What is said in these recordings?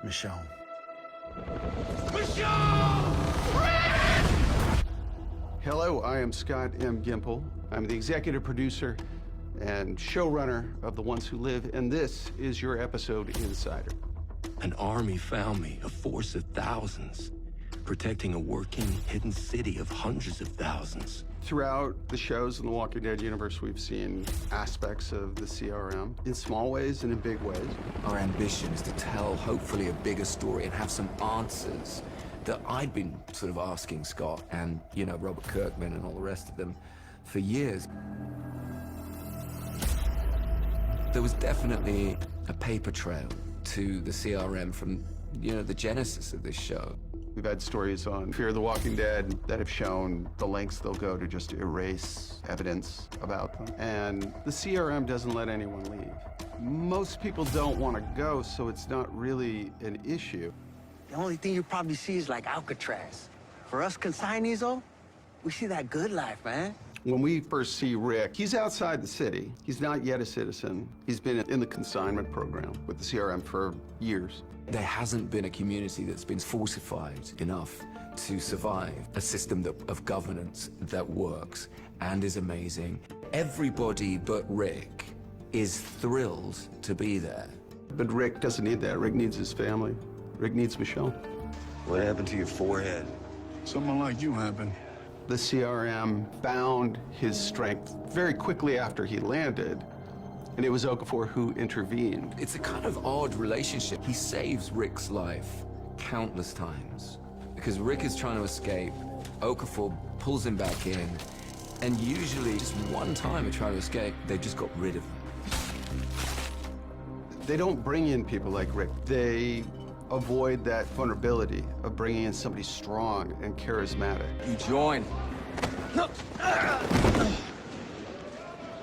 Michonne. Hello, I am Scott M. Gimple. I'm the executive producer and showrunner of The Ones Who Live, and this is your episode Insider. An army found me, a force of thousands, protecting a working, hidden city of hundreds of thousands. Throughout the shows in the Walking Dead universe, we've seen aspects of the CRM in small ways and in big ways. Our ambition is to tell, hopefully, a bigger story and have some answers that I'd been sort of asking Scott and, you know, Robert Kirkman and all the rest of them for years. There was definitely a paper trail to the CRM from, you know, the genesis of this show. We've had stories on Fear the Walking Dead that have shown the lengths they'll go to just erase evidence about them. And the CRM doesn't let anyone leave. Most people don't want to go, so it's not really an issue. The only thing you probably see is like Alcatraz. For us consignees, though, we see that good life, man. When we first see Rick, he's outside the city. He's not yet a citizen. He's been in the consignment program with the CRM for years. There hasn't been a community that's been fortified enough to survive a system of governance that works and is amazing. Everybody but Rick is thrilled to be there. But Rick doesn't need that. Rick needs his family. Rick needs Michonne. What happened to your forehead? Someone like you happened. The CRM found his strength very quickly after he landed, and it was Okafor who intervened. It's a kind of odd relationship. He saves Rick's life countless times because Rick is trying to escape. Okafor pulls him back in, and usually just one time of trying to escape, they've just got rid of him. They don't bring in people like Rick. They avoid that vulnerability of bringing in somebody strong and charismatic. You join.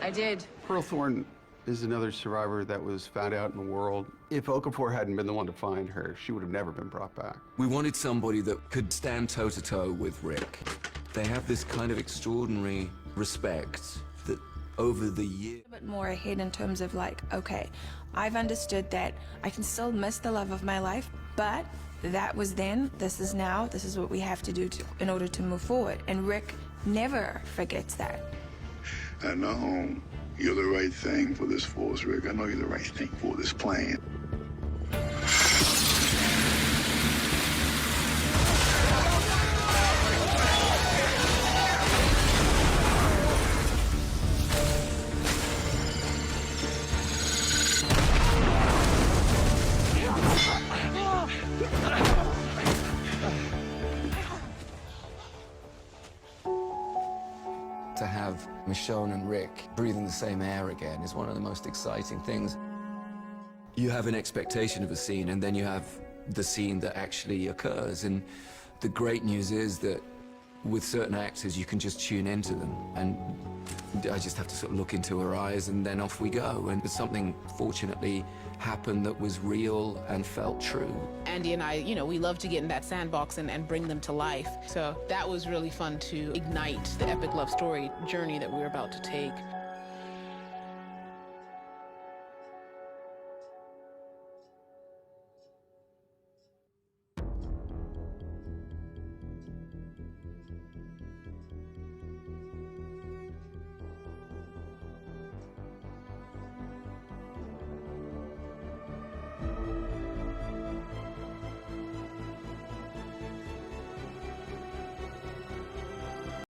I did. Pearl Thorne is another survivor that was found out in the world. If Okafor hadn't been the one to find her, she would have never been brought back. We wanted somebody that could stand toe-to-toe with Rick. They have this kind of extraordinary respect that over the years... A bit more ahead in terms of like, okay, I've understood that I can still miss the love of my life, but that was then, this is now, this is what we have to do in order to move forward. And Rick never forgets that. I know you're the right thing for this force, Rick. I know you're the right thing for this plan. To have Michonne and Rick breathing the same air again is one of the most exciting things. You have an expectation of a scene, and then you have the scene that actually occurs. And the great news is that with certain actors, you can just tune into them. And I just have to sort of look into her eyes, and then off we go. And something, fortunately, happened that was real and felt true. Andy and I, you know, we love to get in that sandbox and bring them to life. So that was really fun to ignite the epic love story journey that we were about to take.